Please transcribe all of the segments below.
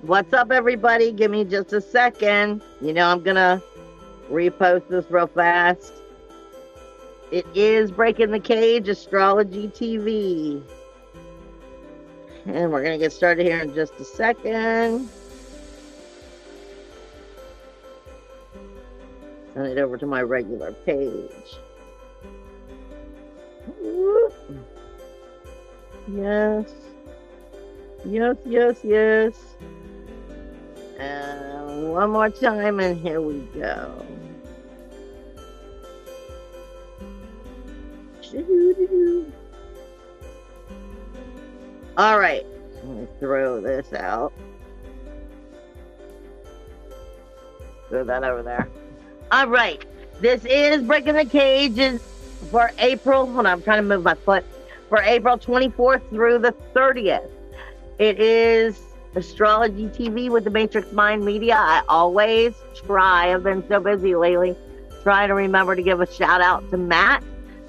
What's up, everybody? Give me just a second. You know, I'm gonna repost this real fast. It is Breaking the Cage, Astrology TV. And we're gonna get started here in just a second. Send it over to my regular page. Whoop. Yes. Yes, yes, yes. And one more time, and here we go. All right, let me throw this out. Throw that over there. All right, this is Breaking the Cages for April. Hold on, I'm trying to move my foot. For April 24th through the 30th. It is Astrology TV with the Matrix Mind Media. I always try, I've been so busy lately, try to remember to give a shout out to Matt,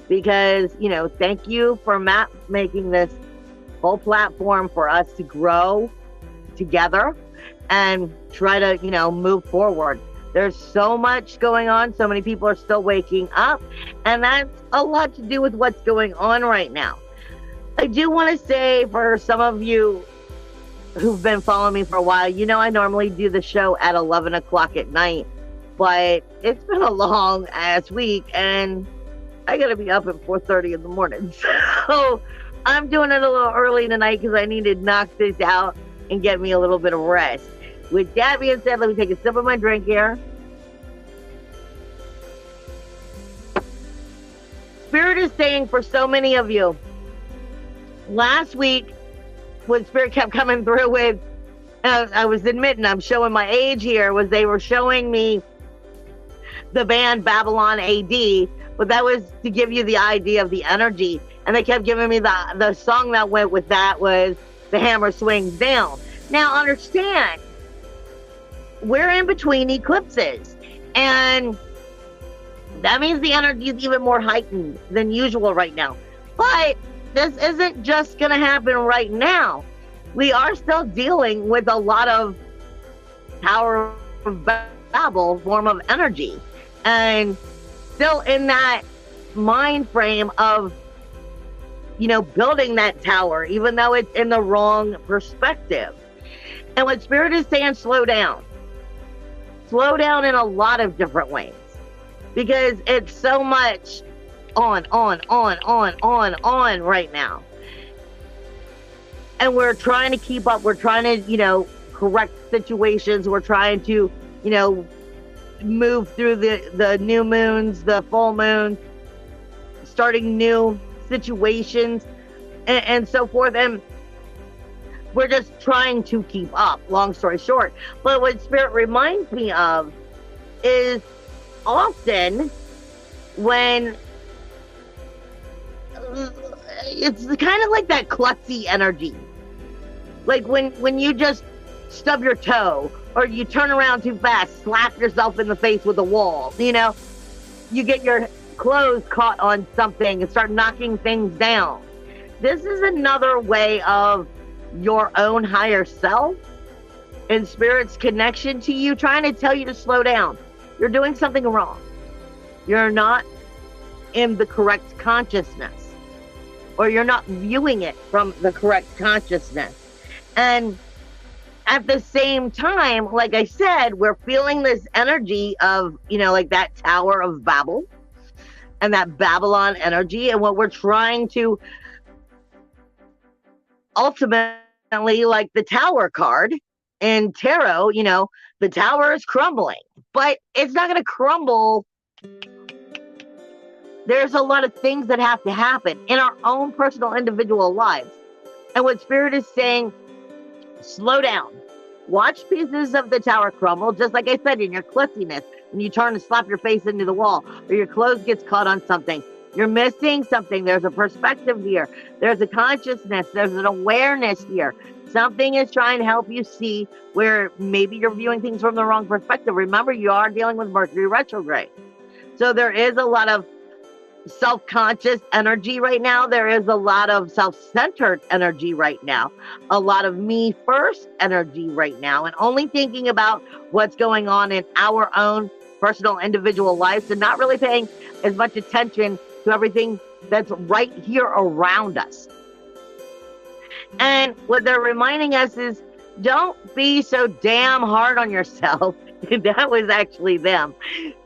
because, you know, thank you for Matt making this whole platform for us to grow together and try to, you know, move forward. There's so much going on. So many people are still waking up, and that's a lot to do with what's going on right now. I do want to say, for some of you who've been following me for a while, you know I normally do the show at 11 o'clock at night, but it's been a long ass week and I gotta be up at 4:30 in the morning. So I'm doing it a little early tonight because I need to knock this out and get me a little bit of rest. With that being said, let me take a sip of my drink here. Spirit is saying for so many of you, last week, when Spirit kept coming through with, I was admitting, I'm showing my age here, was they were showing me the band Babylon AD, but that was to give you the idea of the energy. And they kept giving me the song that went with that was The Hammer Swings Down. Now understand, we're in between eclipses, and that means the energy is even more heightened than usual right now. But this isn't just going to happen right now. We are still dealing with a lot of Tower of Babel form of energy, and still in that mind frame of, you know, building that tower, even though it's in the wrong perspective. And what Spirit is saying, slow down. Slow down in a lot of different ways, because it's so much on right now. And we're trying to keep up. We're trying to, you know, correct situations. We're trying to, you know, move through the new moons, the full moons, starting new situations and so forth. And we're just trying to keep up, long story short. But what Spirit reminds me of is often when it's kind of like that klutzy energy. Like when you just stub your toe, or you turn around too fast, slap yourself in the face with a wall, you know, you get your clothes caught on something and start knocking things down. This is another way of your own higher self and Spirit's connection to you, trying to tell you to slow down. You're doing something wrong. You're not in the correct consciousness, or you're not viewing it from the correct consciousness. And at the same time, like I said, we're feeling this energy of, you know, like that Tower of Babel and that Babylon energy. And what we're trying to ultimately, like the Tower card in tarot, you know, the tower is crumbling, but it's not going to crumble. There's a lot of things that have to happen in our own personal individual lives. And what Spirit is saying, slow down. Watch pieces of the tower crumble, just like I said, in your klutziness, when you turn and slap your face into the wall, or your clothes gets caught on something. You're missing something. There's a perspective here. There's a consciousness. There's an awareness here. Something is trying to help you see where maybe you're viewing things from the wrong perspective. Remember, you are dealing with Mercury retrograde. So there is a lot of self-conscious energy right now. There is a lot of self-centered energy right now, a lot of me first energy right now, and only thinking about what's going on in our own personal individual lives and not really paying as much attention to everything that's right here around us. And what they're reminding us is, don't be so damn hard on yourself. That was actually them.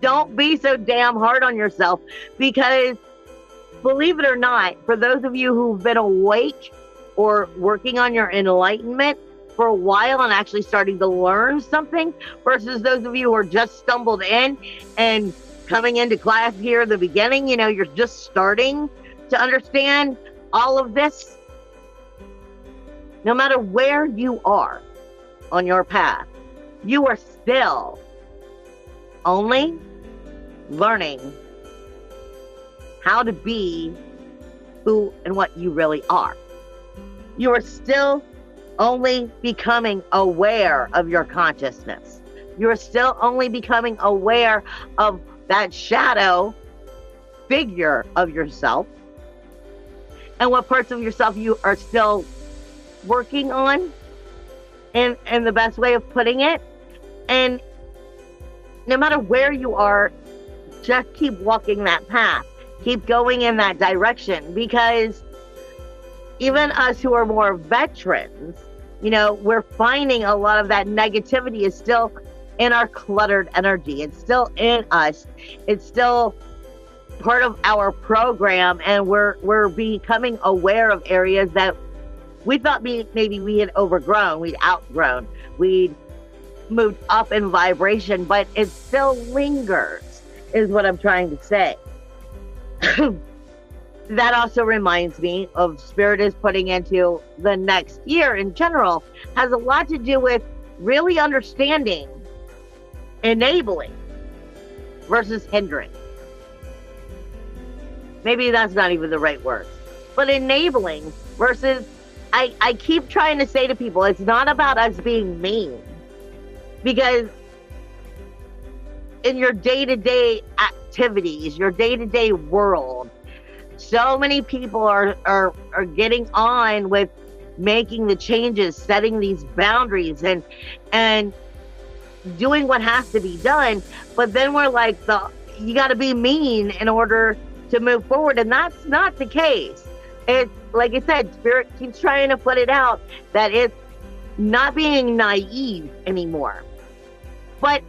Don't be so damn hard on yourself, because believe it or not, for those of you who've been awake or working on your enlightenment for a while and actually starting to learn something, versus those of you who are just stumbled in and coming into class here at the beginning, you're just starting to understand all of this. No matter where you are on your path, you are still only learning how to be who and what you really are. You are still only becoming aware of your consciousness. You are still only becoming aware of that shadow figure of yourself and what parts of yourself you are still working on, and the best way of putting it. And no matter where you are, just keep walking that path. Keep going in that direction, because even us who are more veterans, we're finding a lot of that negativity is still in our cluttered energy. It's still in us. It's still part of our program, and we're becoming aware of areas that we thought maybe we had overgrown, we'd outgrown, we'd moved up in vibration, but it still lingers, is what I'm trying to say. That also reminds me of Spirit is putting into the next year in general, has a lot to do with really understanding, enabling versus hindering. Maybe that's not even the right word, but enabling versus, I keep trying to say to people, it's not about us being mean, because in your day-to-day activities, your day-to-day world, so many people are getting on with making the changes, setting these boundaries, and doing what has to be done. But then we're like, you got to be mean in order to move forward, and that's not the case. It's like I said, Spirit keeps trying to put it out that it's not being naive anymore. But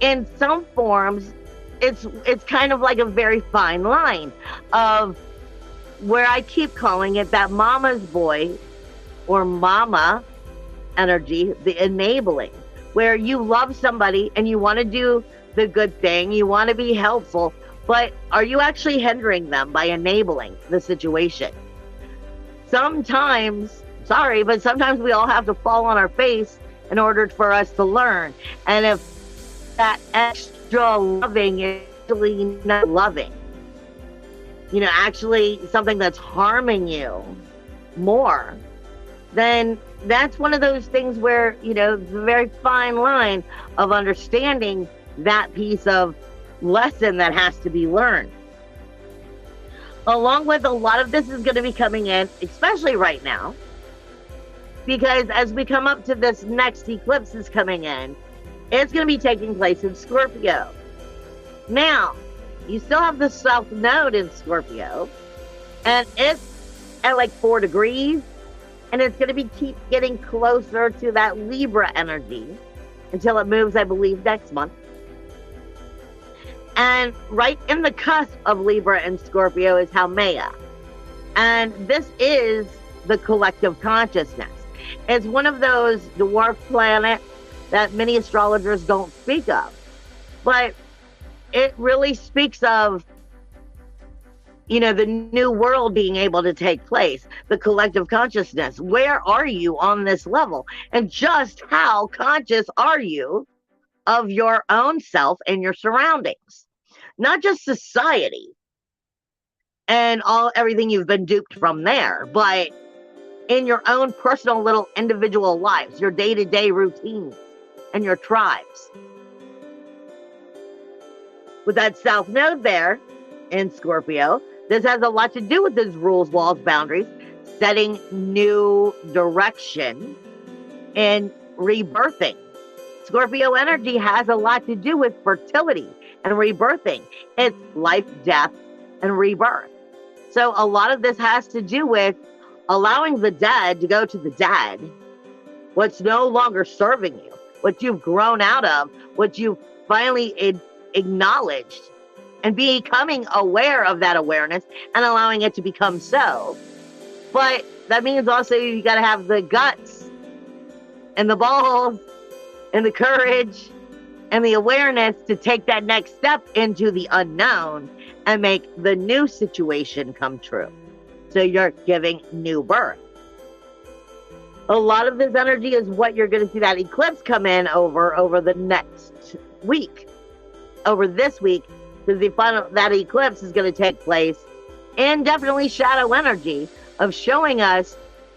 in some forms, it's kind of like a very fine line of where I keep calling it that mama's boy or mama energy, the enabling, where you love somebody and you want to do the good thing, you want to be helpful, but are you actually hindering them by enabling the situation? Sometimes, sorry, but sometimes we all have to fall on our face in order for us to learn. And if that extra loving is actually not loving, actually something that's harming you more, then that's one of those things where, the very fine line of understanding that piece of lesson that has to be learned. Along with a lot of this is going to be coming in, especially right now, because as we come up to this next eclipse is coming in, it's going to be taking place in Scorpio. Now, you still have the South Node in Scorpio, and it's at like 4 degrees, and it's going to keep getting closer to that Libra energy until it moves, I believe, next month. And right in the cusp of Libra and Scorpio is Haumea. And this is the collective consciousness. It's one of those dwarf planets that many astrologers don't speak of. But it really speaks of, the new world being able to take place, the collective consciousness. Where are you on this level? And just how conscious are you of your own self and your surroundings? Not just society and everything you've been duped from there, but in your own personal little individual lives, your day-to-day routines and your tribes. With that South Node there in Scorpio, this has a lot to do with those rules, walls, boundaries, setting new direction, and rebirthing. Scorpio energy has a lot to do with fertility and rebirthing. It's life, death, and rebirth. So a lot of this has to do with allowing the dead to go to the dead, what's no longer serving you, what you've grown out of, what you've finally acknowledged, and becoming aware of that awareness and allowing it to become so. But that means also you got to have the guts and the balls and the courage and the awareness to take that next step into the unknown and make the new situation come true. So you're giving new birth. A lot of this energy is what you're going to see that eclipse come in over the next week. Over this week, because that eclipse is going to take place, and definitely shadow energy of showing us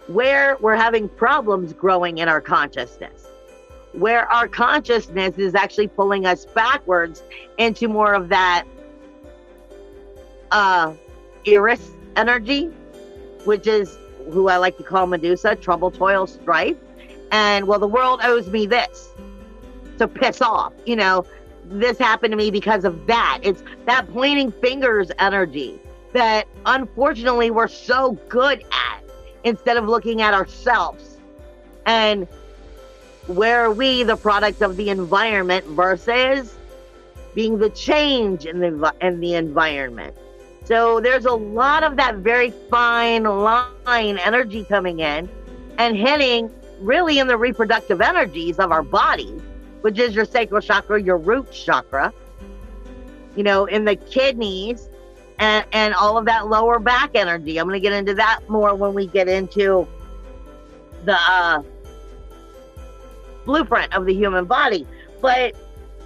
where we're having problems growing in our consciousness, where our consciousness is actually pulling us backwards into more of that Eris energy, which is who I like to call Medusa, trouble, toil, strife. And, well, the world owes me this to piss off. You know, this happened to me because of that. It's that pointing fingers energy that, unfortunately, we're so good at instead of looking at ourselves. And where are we the product of the environment versus being the change in the environment? So there's a lot of that very fine line energy coming in and hitting really in the reproductive energies of our bodies, which is your sacral chakra, your root chakra, you know, in the kidneys and all of that lower back energy. I'm going to get into that more when we get into the blueprint of the human body. But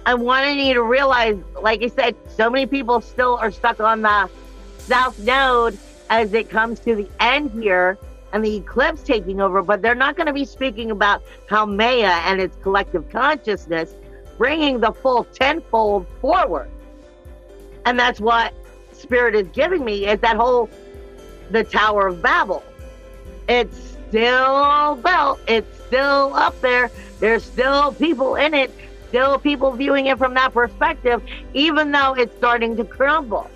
I wanted you to realize, like I said, so many people still are stuck on the South Node as it comes to the end here and the eclipse taking over, but they're not going to be speaking about how Maya and its collective consciousness bringing the full tenfold forward. And that's what Spirit is giving me, is that whole, the Tower of Babel. It's still built. It's still up there. There's still people in it, still people viewing it from that perspective, even though it's starting to crumble.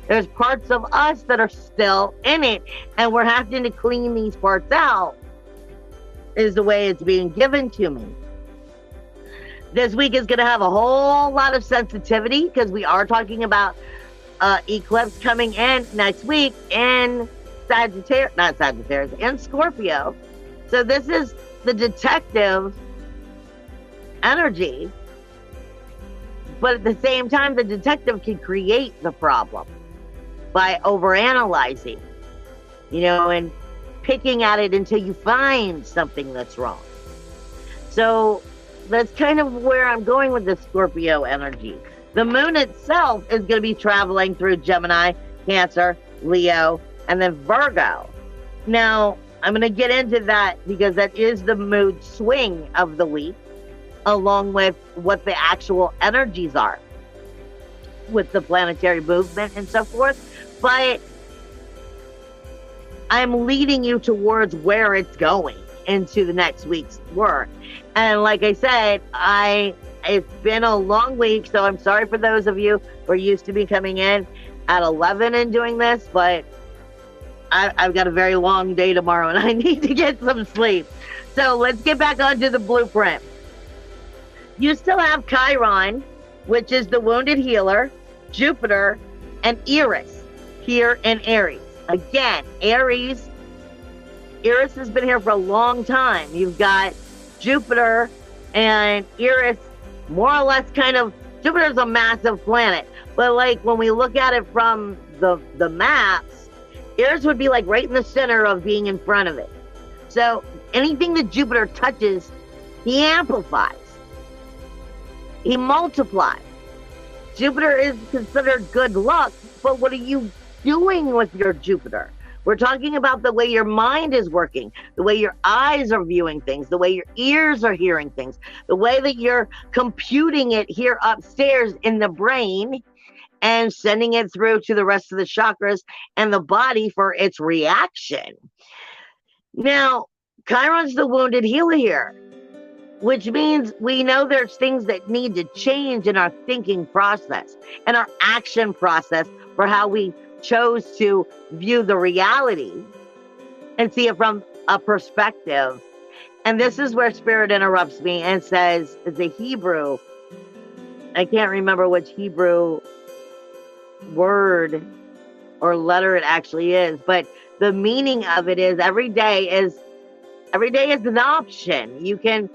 There's parts of us that are still in it, and we're having to clean these parts out, is the way it's being given to me. This week is going to have a whole lot of sensitivity because we are talking about eclipse coming in next week in in Scorpio. So this is the detective energy, but at the same time, the detective can create the problem by overanalyzing, you know, and picking at it until you find something that's wrong. So that's kind of where I'm going with the Scorpio energy. The moon itself is going to be traveling through Gemini, Cancer, Leo, and then Virgo. Now, I'm going to get into that because that is the mood swing of the week, along with what the actual energies are with the planetary movement and so forth. But I'm leading you towards where it's going into the next week's work. And like I said, it's been a long week, so I'm sorry for those of you who are used to me coming in at 11 and doing this, but I've got a very long day tomorrow and I need to get some sleep. So let's get back onto the blueprint. You still have Chiron, which is the wounded healer, Jupiter, and Eris here in Aries. Again, Eris has been here for a long time. You've got Jupiter and Eris, more or less kind of, Jupiter's a massive planet, but like when we look at it from the maps, Eris would be like right in the center of being in front of it. So anything that Jupiter touches, he amplifies, he multiplies. Jupiter is considered good luck, but what are you doing with your Jupiter? We're talking about the way your mind is working, the way your eyes are viewing things, the way your ears are hearing things, the way that you're computing it here upstairs in the brain and sending it through to the rest of the chakras and the body for its reaction. Now, Chiron's the wounded healer here, which means we know there's things that need to change in our thinking process and our action process for how we chose to view the reality and see it from a perspective. And this is where Spirit interrupts me and says, the Hebrew, I can't remember which Hebrew word or letter it actually is, but the meaning of it is every day is an option. You can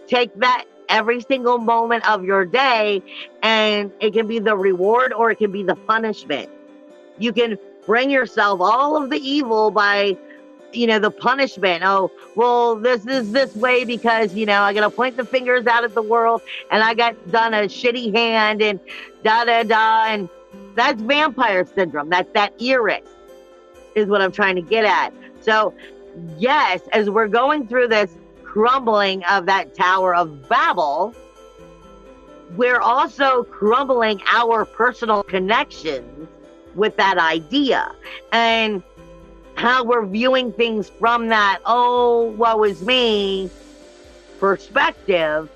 take that every single moment of your day, and it can be the reward or it can be the punishment. You can bring yourself all of the evil by, the punishment. Oh, well, this is this way because, I got to point the fingers out at the world and I got done a shitty hand and da-da-da. And that's vampire syndrome. That's that iris is what I'm trying to get at. So, yes, as we're going through this crumbling of that Tower of Babel, we're also crumbling our personal connections with that idea and how we're viewing things from that, oh, woe is me perspective,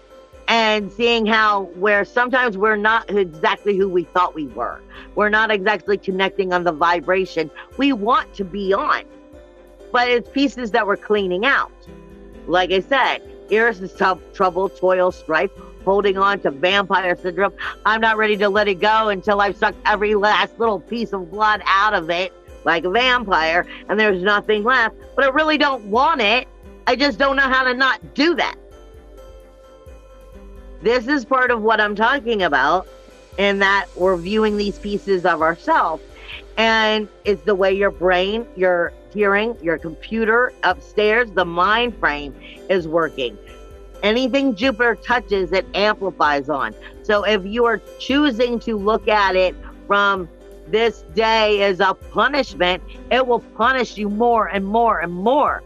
and seeing how where sometimes we're not exactly who we thought we were. We're not exactly connecting on the vibration we want to be on, but it's pieces that we're cleaning out. Like I said, Iris is trouble, toil, strife, holding on to vampire syndrome. I'm not ready to let it go until I've sucked every last little piece of blood out of it like a vampire and there's nothing left. But I really don't want it. I just don't know how to not do that. This is part of what I'm talking about, in that we're viewing these pieces of ourselves. And it's the way your brain, your hearing, your computer upstairs, the mind frame is working. Anything Jupiter touches, it amplifies on. So if you are choosing to look at it from this day as a punishment, it will punish you more and more and more.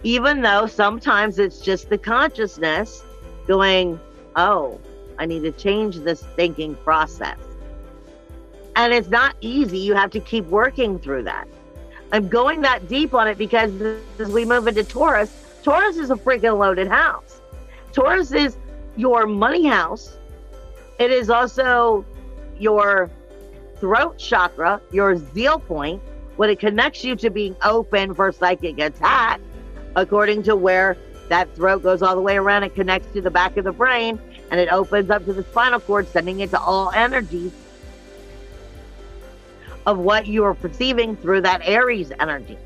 Even though sometimes it's just the consciousness going, oh, I need to change this thinking process. And it's not easy. You have to keep working through that. I'm going that deep on it because as we move into Taurus, Taurus is a freaking loaded house. Taurus is your money house. It is also your throat chakra, your zeal point, when it connects you to being open for psychic attack, according to where that throat goes all the way around. It connects to the back of the brain and it opens up to the spinal cord, sending it to all energies of what you are perceiving through that Aries energy.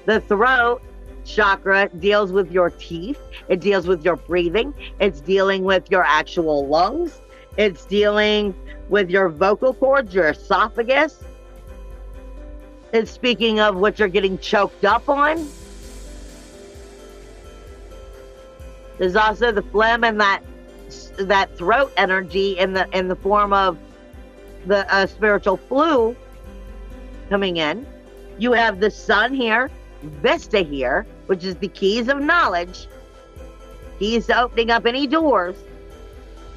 The throat chakra deals with your teeth. It deals with your breathing. It's dealing with your actual lungs. It's dealing with your vocal cords, your esophagus. It's speaking of what you're getting choked up on. There's also the phlegm and that throat energy in the form of the spiritual flu coming in. You have the sun here, Vista here, which is the keys of knowledge, keys to opening up any doors.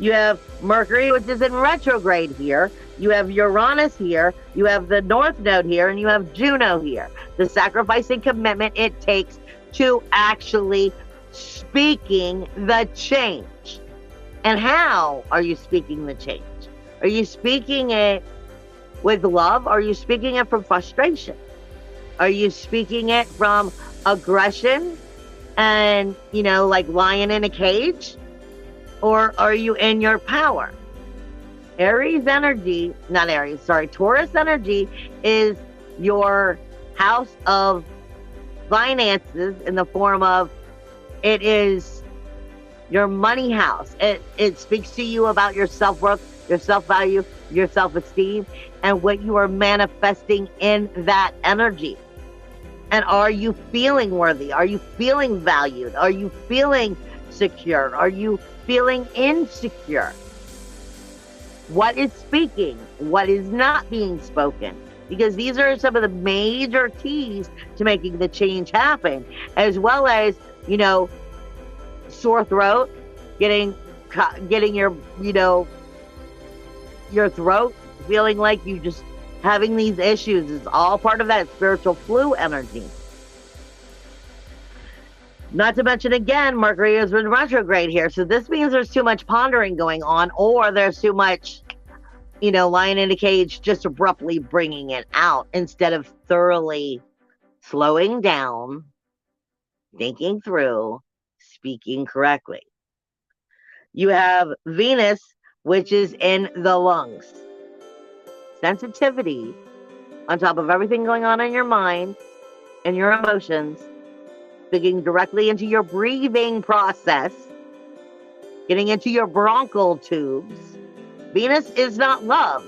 You have Mercury, which is in retrograde here. You have Uranus here. You have the North Node here, and you have Juno here. The sacrifice and commitment it takes to actually speaking the change. And how are you speaking the change? Are you speaking it with love? Are you speaking it from frustration? Are you speaking it from aggression and, like lion in a cage? Or are you in your power? Taurus energy is your house of finances in the form of, it is your money house. It speaks to you about your self-worth, your self-value, your self-esteem, and what you are manifesting in that energy. And are you feeling worthy? Are you feeling valued? Are you feeling secure? Are you feeling insecure? What is speaking? What is not being spoken? because these are some of the major keys to making the change happen, as well as, you know, sore throat, getting your, you know, your throat feeling like you just having these issues is all part of that spiritual flu energy. Not to mention, again, Mercury has been retrograde here. So this means there's too much pondering going on, or there's too much, you know, lying in a cage, just abruptly bringing it out instead of thoroughly slowing down, thinking through, speaking correctly. You have Venus, which is in the lungs. Sensitivity, on top of everything going on in your mind and your emotions, digging directly into your breathing process, getting into your bronchial tubes. Venus is not love.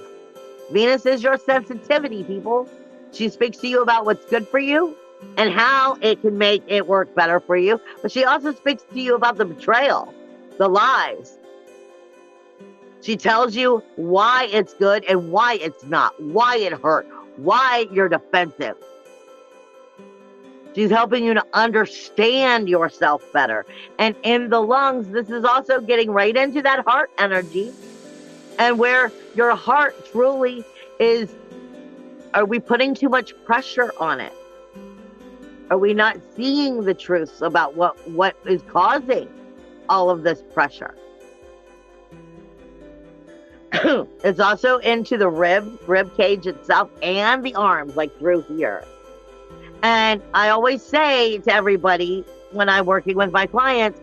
Venus is your sensitivity, people. She speaks to you about what's good for you and how it can make it work better for you. But she also speaks to you about the betrayal, the lies. She tells you why it's good and why it's not, why it hurt, why you're defensive. She's helping you to understand yourself better. And in the lungs, this is also getting right into that heart energy, and where your heart truly is. Are we putting too much pressure on it? Are we not seeing the truths about what is causing all of this pressure? It's also into the rib cage itself and the arms, like through here. And I always say to everybody when I'm working with my clients,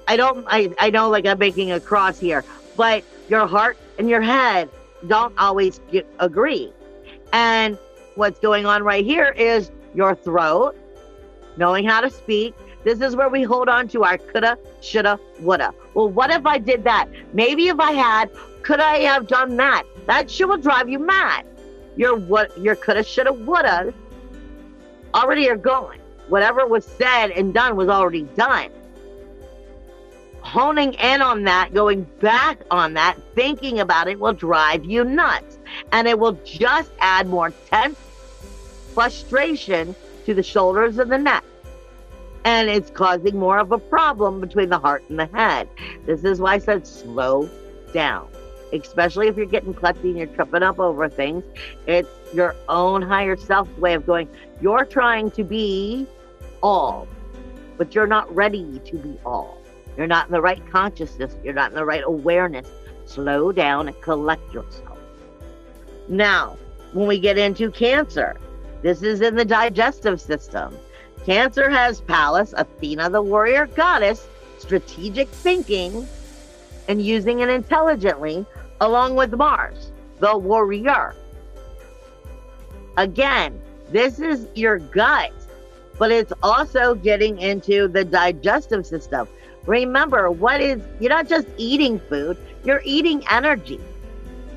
I know like I'm making a cross here, but your heart and your head don't always agree. And what's going on right here is your throat, knowing how to speak. This is where we hold on to our coulda, shoulda, woulda. Well, what if I did that? Maybe if I had, could I have done that? That shit will drive you mad. Your coulda, shoulda, woulda already are gone. Whatever was said and done was already done. Honing in on that, going back on that, thinking about it will drive you nuts. And it will just add more tense frustration to the shoulders and the neck. And it's causing more of a problem between the heart and the head. This is why I said slow down. Especially if you're getting klutzy and you're tripping up over things. It's your own higher self way of going, you're trying to be all, but you're not ready to be all. You're not in the right consciousness. You're not in the right awareness. Slow down and collect yourself. Now, when we get into Cancer, this is in the digestive system. Cancer has Pallas, Athena, the warrior goddess, strategic thinking, and using it intelligently, along with Mars, the warrior. Again, this is your gut, but it's also getting into the digestive system. Remember, you're not just eating food, you're eating energy.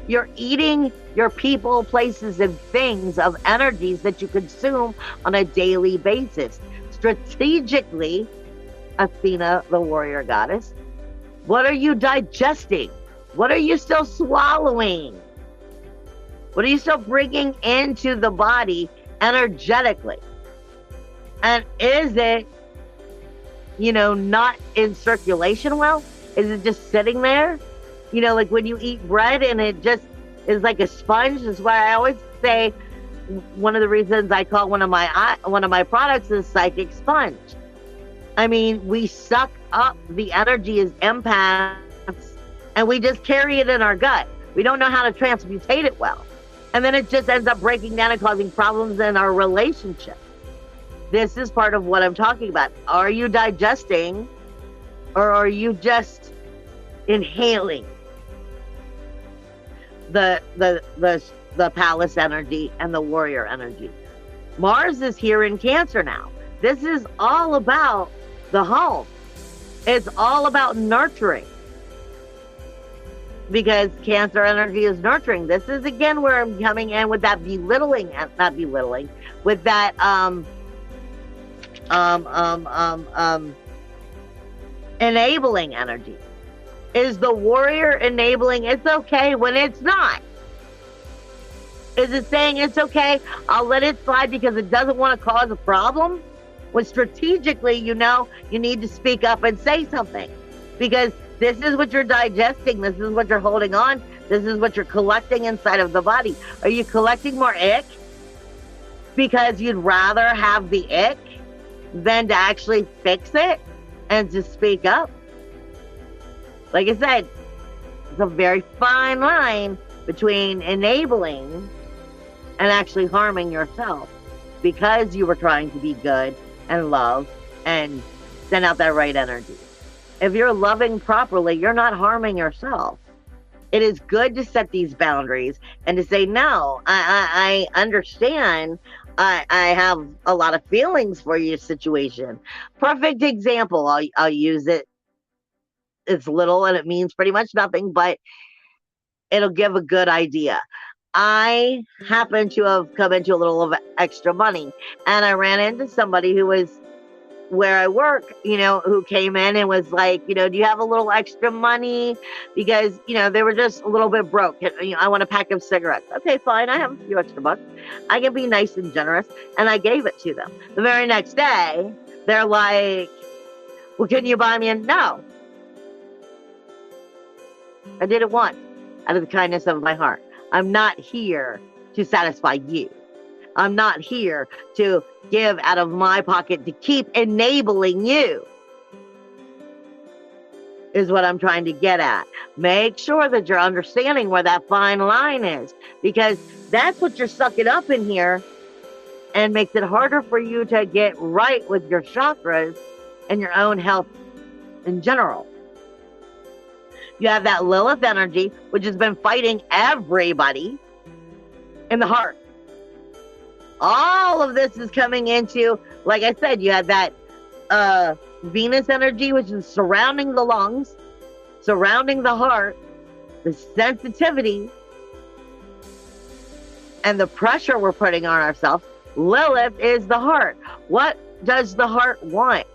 You're eating your people, places, and things of energies that you consume on a daily basis. Strategically, Athena, the warrior goddess, what are you digesting? What are you still swallowing? What are you still bringing into the body energetically? And is it, not in circulation well? Is it just sitting there? Like when you eat bread and it just is like a sponge. That's why I always say one of the reasons I call one of my products is psychic sponge. I mean, we suck up the energy as empaths and we just carry it in our gut. We don't know how to transmutate it well. And then it just ends up breaking down and causing problems in our relationship. This is part of what I'm talking about. Are you digesting or are you just inhaling the Pallas energy and the warrior energy? Mars is here in Cancer now. This is all about the home. It's all about nurturing. Because Cancer energy is nurturing. This is again where I'm coming in with that with that enabling energy. Is the warrior enabling? It's okay when it's not. Is it saying it's okay, I'll let it slide because it doesn't want to cause a problem? When strategically, you know, you need to speak up and say something. Because this is what you're digesting. This is what you're holding on. This is what you're collecting inside of the body. Are you collecting more ick because you'd rather have the ick than to actually fix it and to speak up? Like I said, it's a very fine line between enabling and actually harming yourself because you were trying to be good and love and send out that right energy. If you're loving properly, you're not harming yourself. It is good to set these boundaries and to say, no, I understand. I have a lot of feelings for your situation. Perfect example. I'll use it. It's little and it means pretty much nothing, but it'll give a good idea. I happen to have come into a little of extra money, and I ran into somebody who was where I work, you know, who came in and was like, you know, do you have a little extra money? Because, you know, they were just a little bit broke. You know, I want a pack of cigarettes. Okay, fine. I have a few extra bucks. I can be nice and generous. And I gave it to them. The very next day, they're like, well, can you buy me a no? I did it once out of the kindness of my heart. I'm not here to satisfy you. I'm not here to give out of my pocket to keep enabling you, is what I'm trying to get at. Make sure that you're understanding where that fine line is, because that's what you're sucking up in here and makes it harder for you to get right with your chakras and your own health in general. You have that Lilith energy, which has been fighting everybody in the heart. All of this is coming into, like I said, you had that Venus energy, which is surrounding the lungs, surrounding the heart, the sensitivity, and the pressure we're putting on ourselves. Lilith is the heart. What does the heart want?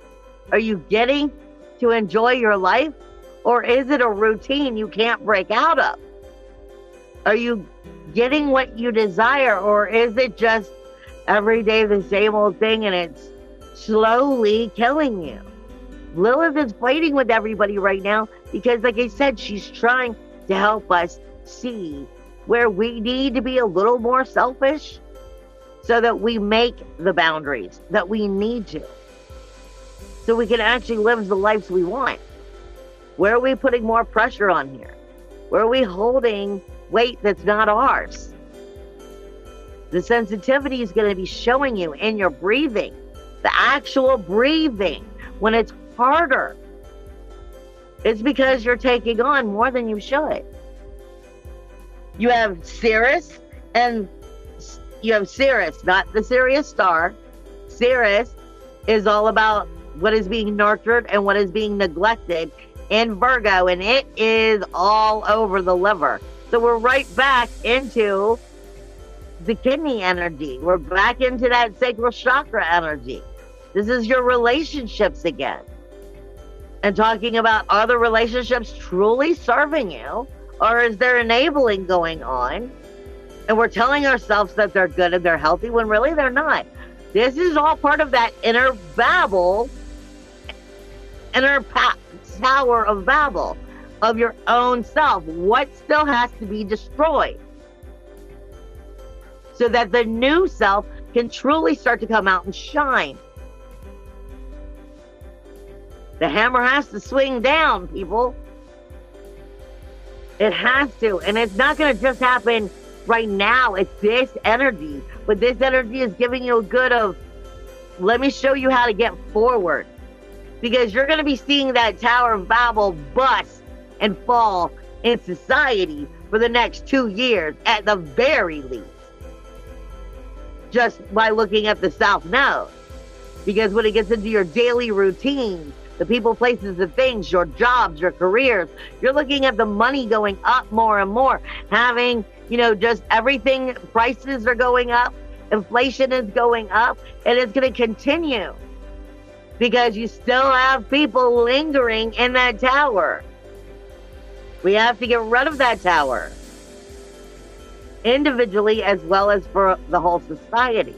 Are you getting to enjoy your life? Or is it a routine you can't break out of? Are you getting what you desire? Or is it just every day the same old thing and it's slowly killing you? Lilith is fighting with everybody right now because, like I said, she's trying to help us see where we need to be a little more selfish so that we make the boundaries that we need to, so we can actually live the lives we want. Where are we putting more pressure on here? Where are we holding weight that's not ours? The sensitivity is going to be showing you in your breathing, the actual breathing, when it's harder. It's because you're taking on more than you should. You have Sirius, and you have Sirius, not the Sirius star. Sirius is all about what is being nurtured and what is being neglected in Virgo, and it is all over the liver. So we're right back into the kidney energy. We're back into that sacral chakra energy. This is your relationships again. And talking about, are the relationships truly serving you, or is there enabling going on? And we're telling ourselves that they're good and they're healthy when really they're not. This is all part of that inner Babel, Tower of Babel of your own self. What still has to be destroyed so that the new self can truly start to come out and shine? The hammer has to swing down, people. It has to. And it's not going to just happen right now. It's this energy. But this energy is giving you a good of, let me show you how to get forward. Because you're going to be seeing that Tower of Babel bust and fall in society for the next 2 years, at the very least. Just by looking at the South Node. Because when it gets into your daily routine, the people, places, the things, your jobs, your careers, you're looking at the money going up more and more. Having, you know, just everything, prices are going up, inflation is going up, and it's going to continue. Because you still have people lingering in that tower. We have to get rid of that tower. individually as well as for the whole society.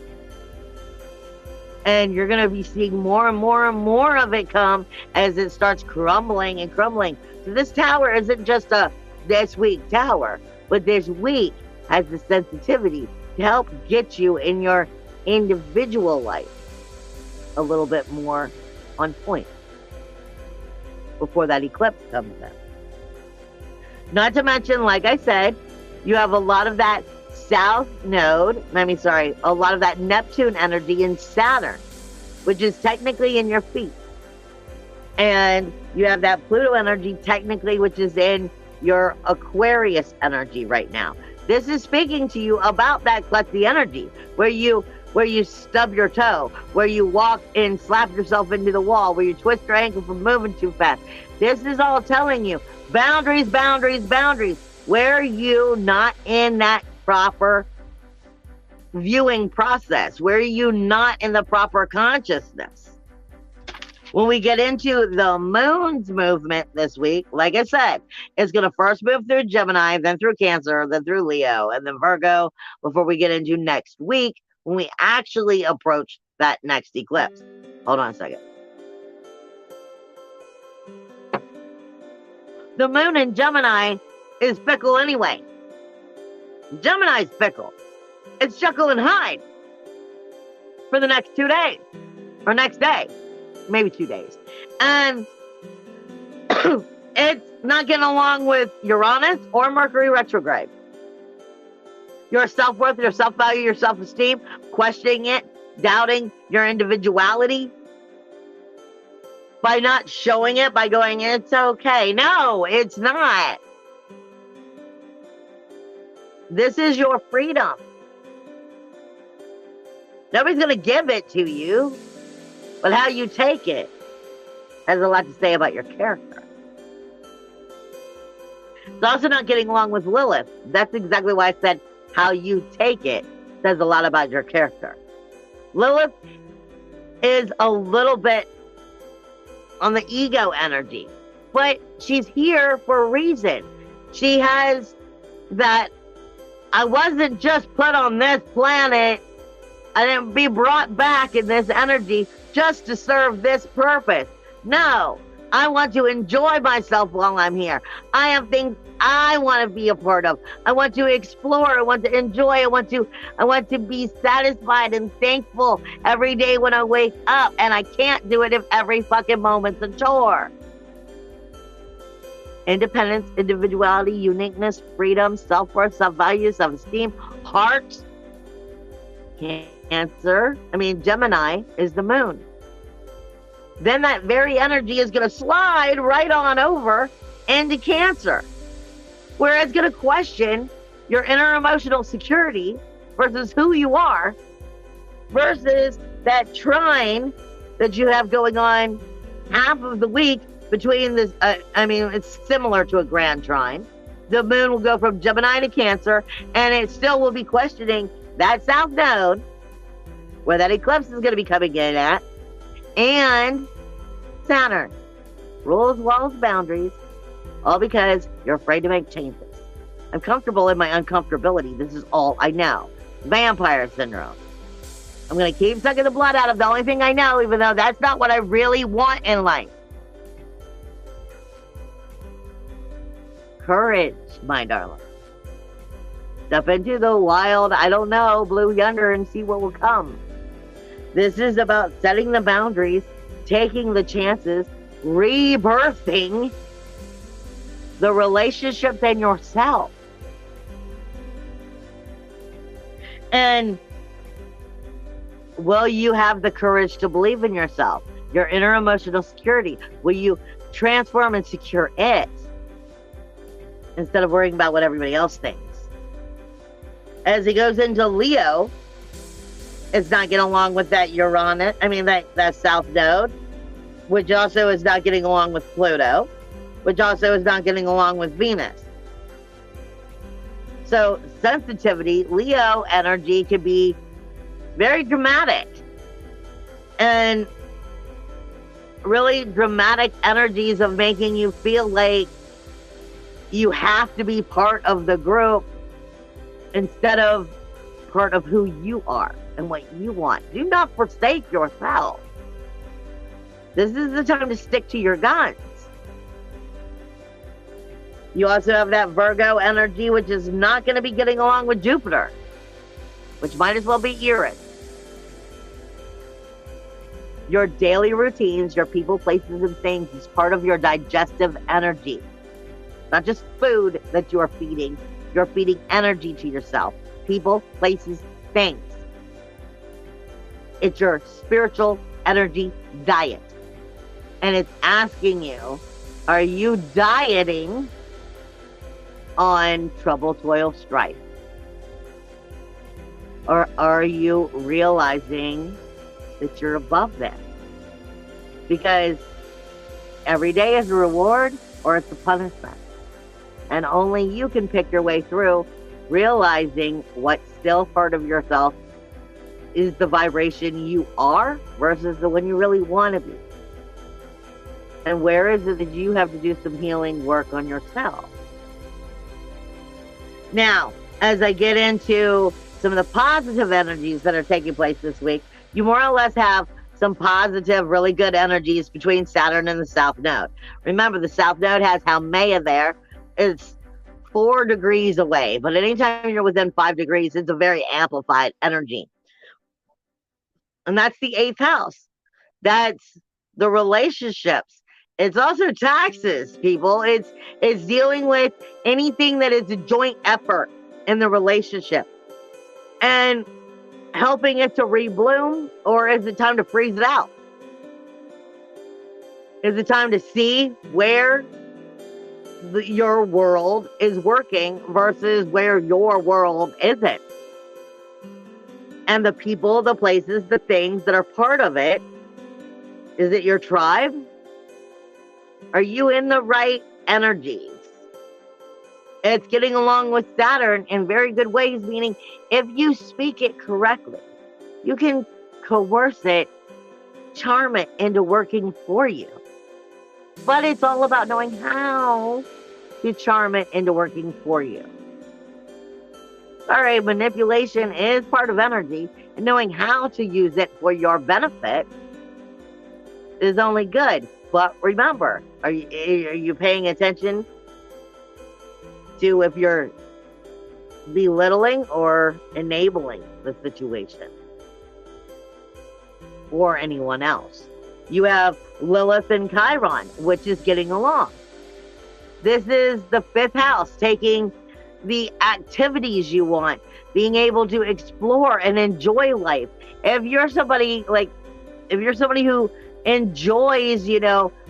And you're going to be seeing more and more and more of it come as it starts crumbling and crumbling. So this tower isn't just a this week tower, but this week has the sensitivity to help get you in your individual life a little bit more on point before that eclipse comes in. Not to mention, like I said, you have a lot of that south node, a lot of that Neptune energy in Saturn, which is technically in your feet. And you have that Pluto energy technically, which is in your Aquarius energy right now. This is speaking to you about that klutzy energy, where you stub your toe, where you walk and slap yourself into the wall, where you twist your ankle from moving too fast. This is all telling you boundaries, boundaries, boundaries. Where you not in that proper viewing process? Where are you not in the proper consciousness? When we get into the moon's movement this week, like I said, it's going to first move through Gemini, then through Cancer, then through Leo, and then Virgo, before we get into next week when we actually approach that next eclipse. Hold on a second. The moon in Gemini is fickle anyway. Gemini's fickle. It's Jekyll and Hyde for the next 2 days, or next day, maybe 2 days. And it's not getting along with Uranus or Mercury retrograde. Your self-worth, your self-value, your self-esteem, questioning it, doubting your individuality, by not showing it, by going, it's okay. No, it's not. This is your freedom. Nobody's going to give it to you, but how you take it has a lot to say about your character. It's also not getting along with Lilith. That's exactly why I said how you take it says a lot about your character. Lilith is a little bit on the ego energy, but she's here for a reason. She has that, I wasn't just put on this planet, I didn't be brought back in this energy just to serve this purpose. No, I want to enjoy myself while I'm here. I have things I want to be a part of. I want to explore. I want to enjoy. I want to be satisfied and thankful every day when I wake up. And I can't do it if every fucking moment's a chore. Independence, individuality, uniqueness, freedom, self-worth, self-value, self-esteem, heart. Gemini is the moon. Then that very energy is going to slide right on over into Cancer, where it's going to question your inner emotional security versus who you are, versus that trine that you have going on half of the week between this. It's similar to a grand trine. The moon will go from Gemini to Cancer, and it still will be questioning that south node, where that eclipse is going to be coming in at, and Saturn. Rules, walls, boundaries, all because you're afraid to make changes. I'm comfortable in my uncomfortability. This is all I know. Vampire syndrome. I'm going to keep sucking the blood out of the only thing I know, even though that's not what I really want in life. Courage, my darling. Step into the wild, blue yonder and see what will come. This is about setting the boundaries, taking the chances, rebirthing the relationships and yourself. And will you have the courage to believe in yourself, your inner emotional security? Will you transform and secure it instead of worrying about what everybody else thinks? As he goes into Leo, it's not getting along with that Uranus, that south node, which also is not getting along with Pluto, which also is not getting along with Venus. So sensitivity, Leo energy can be very dramatic, and really dramatic energies of making you feel like you have to be part of the group instead of part of who you are and what you want. Do not forsake yourself. This is the time to stick to your guns. You also have that Virgo energy, which is not going to be getting along with Jupiter, which might as well be Uranus. Your daily routines, your people, places, and things is part of your digestive energy. Not just food that you are feeding. You're feeding energy to yourself. People, places, things. It's your spiritual energy diet. And it's asking you, are you dieting on trouble, toil, strife? Or are you realizing that you're above that? Because every day is a reward or it's a punishment. And only you can pick your way through realizing what still part of yourself is the vibration you are versus the one you really want to be. And where is it that you have to do some healing work on yourself? Now, as I get into some of the positive energies that are taking place this week, you more or less have some positive, really good energies between Saturn and the South Node. Remember, the South Node has Haumea there. It's 4 degrees away, but anytime you're within 5 degrees, it's a very amplified energy. And that's the 8th house. That's the relationships. It's also taxes, people. It's dealing with anything that is a joint effort in the relationship and helping it to rebloom, or is it time to freeze it out? Is it time to see where your world is working versus where your world isn't? And the people, the places, the things that are part of it. Is it your tribe? Are you in the right energies? It's getting along with Saturn in very good ways, meaning if you speak it correctly, you can coerce it, charm it into working for you. But it's all about knowing how to charm it into working for you. All right, manipulation is part of energy, and knowing how to use it for your benefit is only good. But remember, are you paying attention to if you're belittling or enabling the situation or anyone else? You have Lilith and Chiron, which is getting along. This is the 5th house, taking the activities you want, being able to explore and enjoy life. If you're somebody who enjoys,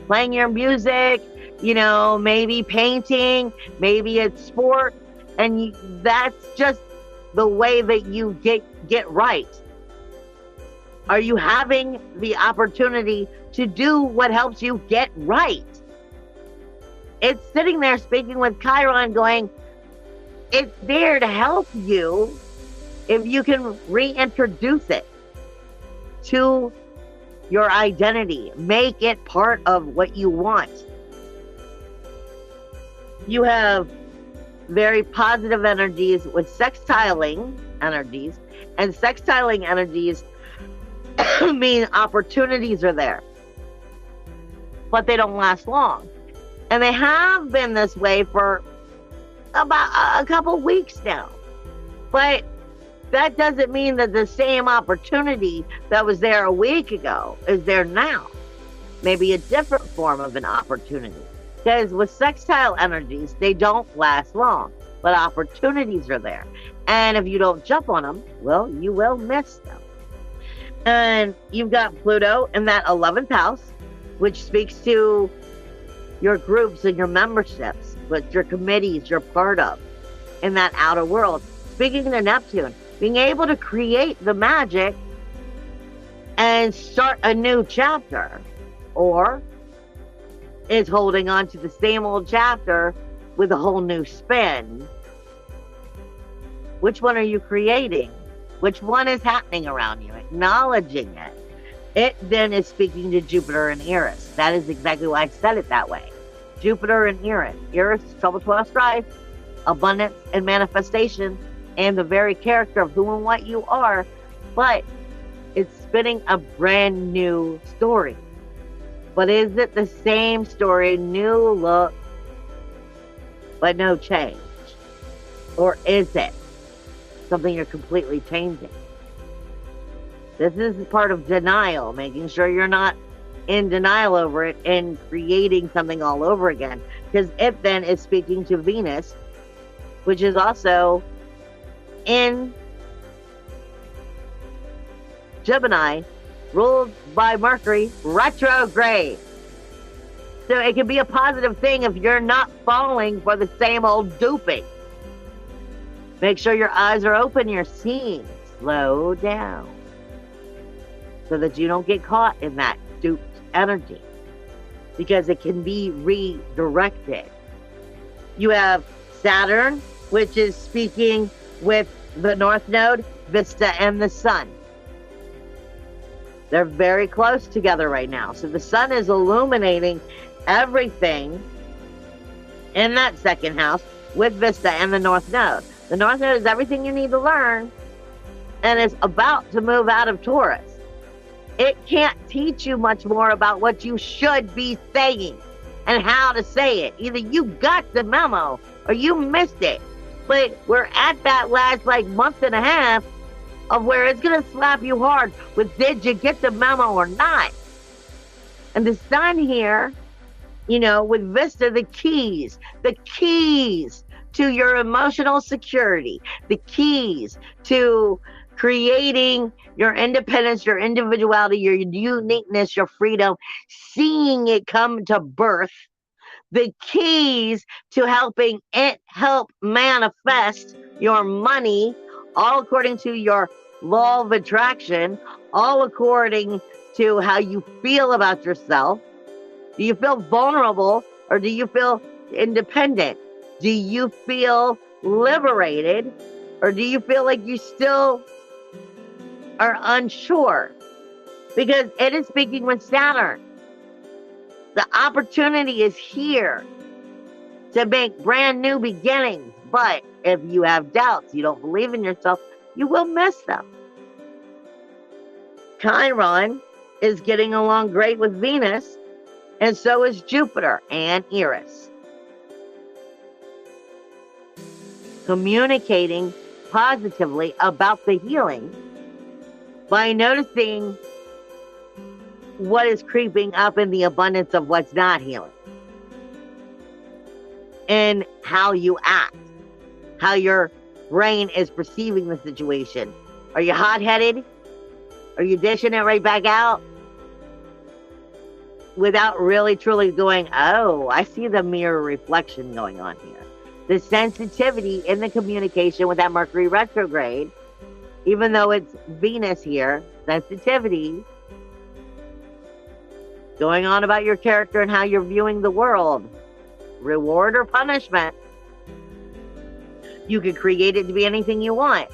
playing your music, maybe painting, maybe it's sport, and that's just the way that you get right. Are you having the opportunity to do what helps you get right? It's sitting there speaking with Chiron going, it's there to help you if you can reintroduce it to your identity. Make it part of what you want. You have very positive energies with sextiling energies, and sextiling energies mean opportunities are there, but they don't last long. And they have been this way for about a couple weeks now. But that doesn't mean that the same opportunity that was there a week ago is there now. Maybe a different form of an opportunity. Because with sextile energies, they don't last long, but opportunities are there. And if you don't jump on them, well, you will miss them. And you've got Pluto in that 11th house, which speaks to your groups and your memberships, but your committees you're part of in that outer world. Speaking to Neptune, being able to create the magic and start a new chapter, or is holding on to the same old chapter with a whole new spin. Which one are you creating? Which one is happening around you? Acknowledging it. It then is speaking to Jupiter and Eris. That is exactly why I said it that way. Jupiter and Eris. Eris is trouble, toil, strife, abundance, and manifestation. and the very character of who and what you are, but it's spinning a brand new story. But is it the same story, new look, but no change? Or is it something you're completely changing? This is part of denial, making sure you're not in denial over it and creating something all over again. Because it then is speaking to Venus, which is also in Gemini, ruled by Mercury retrograde. So it can be a positive thing if you're not falling for the same old duping. Make sure your eyes are open, you're seeing. Slow down. So that you don't get caught in that duped energy. Because it can be redirected. You have Saturn, which is speaking with the North Node, Vista, and the Sun. They're very close together right now. So the Sun is illuminating everything in that second house with Vista and the North Node. The North Node is everything you need to learn and is about to move out of Taurus. It can't teach you much more about what you should be saying and how to say it. Either you got the memo or you missed it. But we're at that last month and a half of where it's going to slap you hard with did you get the memo or not? And the Sun here, with Vista, the keys to your emotional security, the keys to creating your independence, your individuality, your uniqueness, your freedom, seeing it come to birth, the keys to helping it help manifest your money, all according to your law of attraction, all according to how you feel about yourself. Do you feel vulnerable or do you feel independent? Do you feel liberated or do you feel like you still are unsure? Because it is speaking with Saturn. The opportunity is here to make brand new beginnings. But if you have doubts, you don't believe in yourself, you will miss them. Chiron is getting along great with Venus, and so is Jupiter and Eris. Communicating positively about the healing by noticing what is creeping up in the abundance of what's not healing. And how you act. How your brain is perceiving the situation. Are you hot-headed? Are you dishing it right back out? Without really truly going, oh, I see the mirror reflection going on here. The sensitivity in the communication with that Mercury retrograde, even though it's Venus here, sensitivity going on about your character and how you're viewing the world. Reward or punishment. You can create it to be anything you want.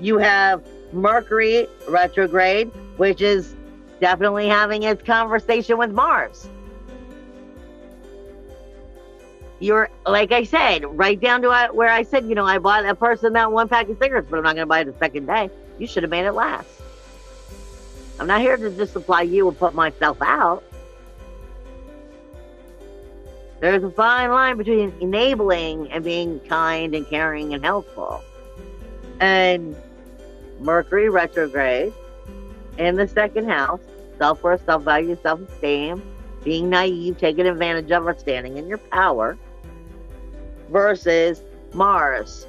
You have Mercury retrograde, which is definitely having its conversation with Mars. You're, like I said, right down to where I said, I bought a person that one pack of cigarettes, but I'm not going to buy it the second day. You should have made it last. I'm not here to just supply you and put myself out. There's a fine line between enabling and being kind and caring and helpful. And Mercury retrograde in the second house, self-worth, self-value, self-esteem, being naive, taking advantage of, or standing in your power, versus Mars,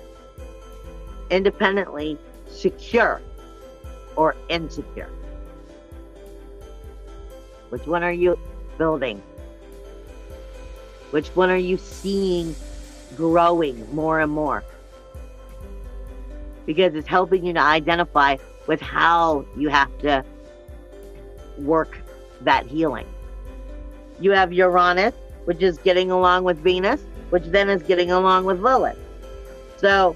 independently secure or insecure. Which one are you building? Which one are you seeing growing more and more? Because it's helping you to identify with how you have to work that healing. You have Uranus, which is getting along with Venus, which then is getting along with Lilith. So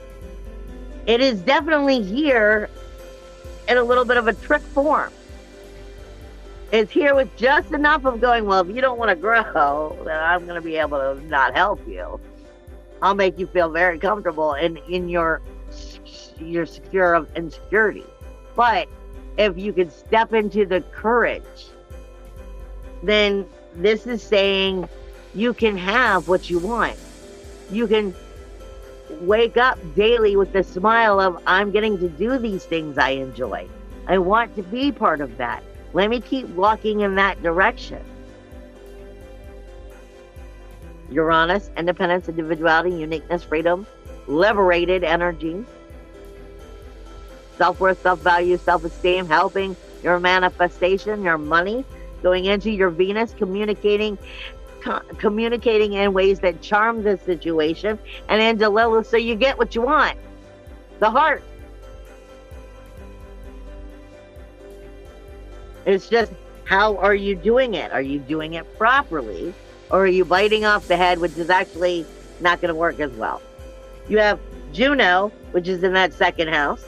it is definitely here in a little bit of a trick form. It's here with just enough of going, well, if you don't want to grow, then I'm going to be able to not help you. I'll make you feel very comfortable in your secure of insecurity. But if you can step into the courage, then this is saying you can have what you want. You can wake up daily with the smile of, I'm getting to do these things I enjoy. I want to be part of that. Let me keep walking in that direction. Uranus, independence, individuality, uniqueness, freedom, liberated energy, self-worth, self-value, self-esteem, helping your manifestation, your money, going into your Venus, communicating in ways that charm the situation, and into Lilith so you get what you want. The heart. It's just, how are you doing it? Are you doing it properly? Or are you biting off the head, which is actually not going to work as well? You have Juno, which is in that second house,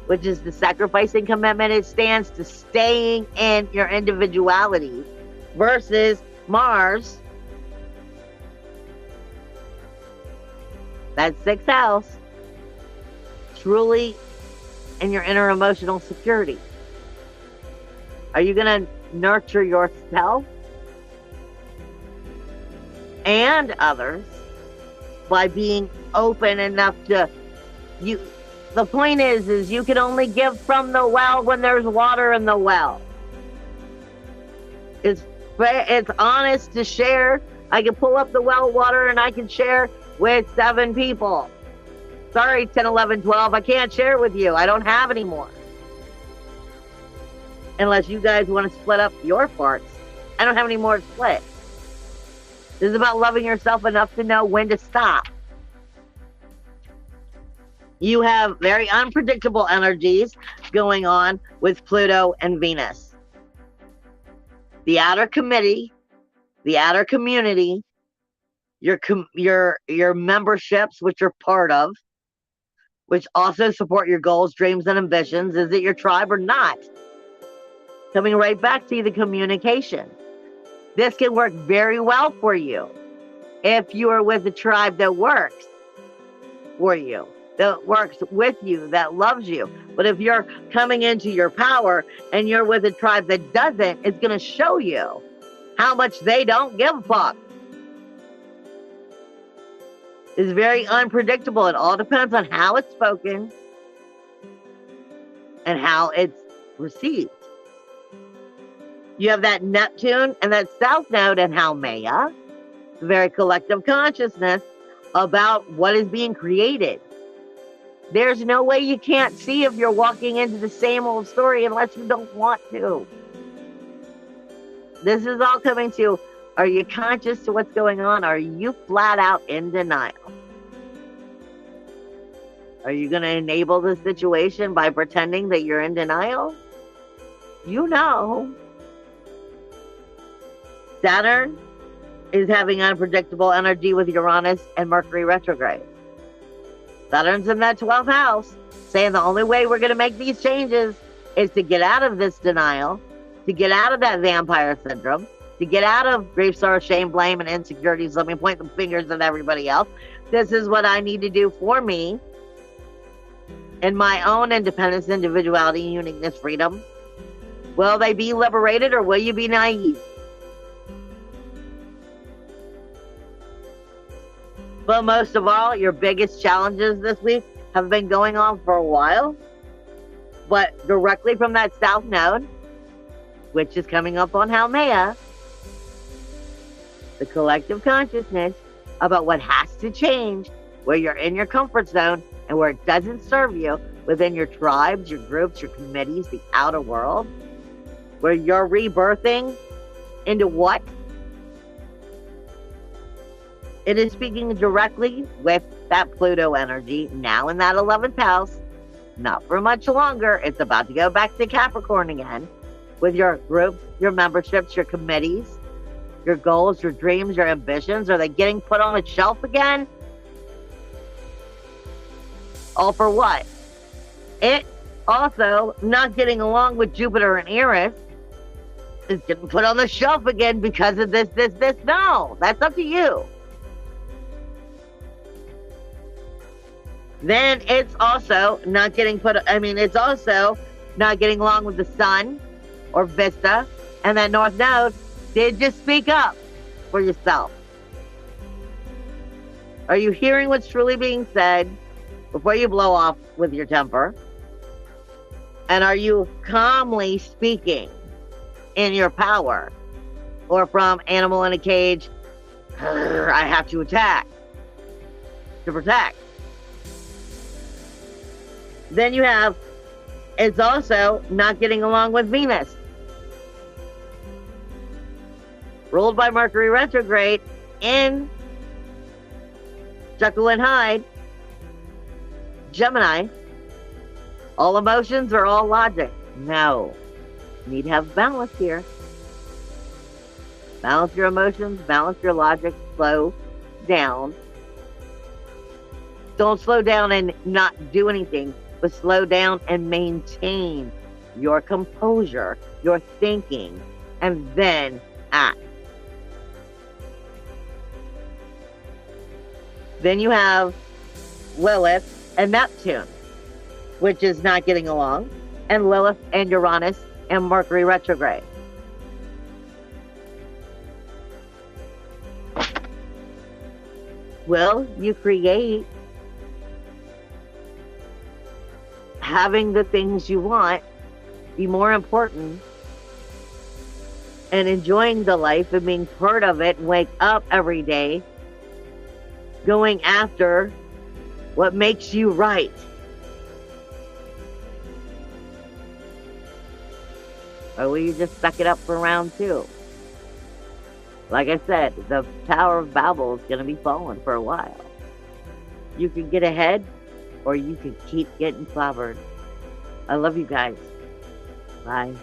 which is the sacrificing commitment. It stands to staying in your individuality, versus Mars, that sixth house, truly in your inner emotional security. Are you going to nurture yourself and others by being open enough to you? The point is you can only give from the well when there's water in the well. It's honest to share. I can pull up the well water and I can share with 7 people. Sorry, 10, 11, 12. I can't share with you. I don't have any more. Unless you guys want to split up your parts. I don't have any more to split. This is about loving yourself enough to know when to stop. You have very unpredictable energies going on with Pluto and Venus. The outer committee, the outer community, your memberships, which you're part of, which also support your goals, dreams, and ambitions. Is it your tribe or not? Coming right back to the communication. This can work very well for you if you are with a tribe that works for you, that works with you, that loves you. But if you're coming into your power and you're with a tribe that doesn't, it's going to show you how much they don't give a fuck. It's very unpredictable. It all depends on how it's spoken and how it's received. You have that Neptune and that South Node in Haumea, very collective consciousness about what is being created. There's no way you can't see if you're walking into the same old story unless you don't want to. This is all coming to, are you conscious to what's going on? Are you flat out in denial? Are you going to enable the situation by pretending that you're in denial? You know. Saturn is having unpredictable energy with Uranus and Mercury retrograde. Saturn's in that 12th house, saying the only way we're going to make these changes is to get out of this denial, to get out of that vampire syndrome, to get out of grief, sorrow, shame, blame, and insecurities. Let me point the fingers at everybody else. This is what I need to do for me in my own independence, individuality, uniqueness, freedom. Will they be liberated or will you be naive? But most of all, your biggest challenges this week have been going on for a while. But directly from that South Node, which is coming up on Haumea, the collective consciousness about what has to change, where you're in your comfort zone and where it doesn't serve you, within your tribes, your groups, your committees, the outer world, where you're rebirthing into what? It is speaking directly with that Pluto energy, now in that 11th house, not for much longer. It's about to go back to Capricorn again, with your groups, your memberships, your committees, your goals, your dreams, your ambitions. Are they getting put on a shelf again? All for what? It also, not getting along with Jupiter and Eris, is getting put on the shelf again because of this. No, that's up to you. Then it's also not getting it's also not getting along with the sun or Vista. And that North Node did just speak up for yourself. Are you hearing what's truly being said before you blow off with your temper? And are you calmly speaking in your power? Or from animal in a cage, I have to attack to protect. Then you have, it's also not getting along with Venus. Ruled by Mercury retrograde in Jekyll and Hyde, Gemini. All emotions are all logic. No. You need to have balance here. Balance your emotions, balance your logic, slow down. Don't slow down and not do anything, but slow down and maintain your composure, your thinking, and then act. Then you have Lilith and Neptune, which is not getting along, and Lilith and Uranus and Mercury retrograde. Will you create having the things you want be more important and enjoying the life and being part of it and wake up every day going after what makes you right? Or will you just suck it up for round two? Like I said, the Tower of Babel is going to be falling for a while. You can get ahead, or you can keep getting clobbered. I love you guys. Bye.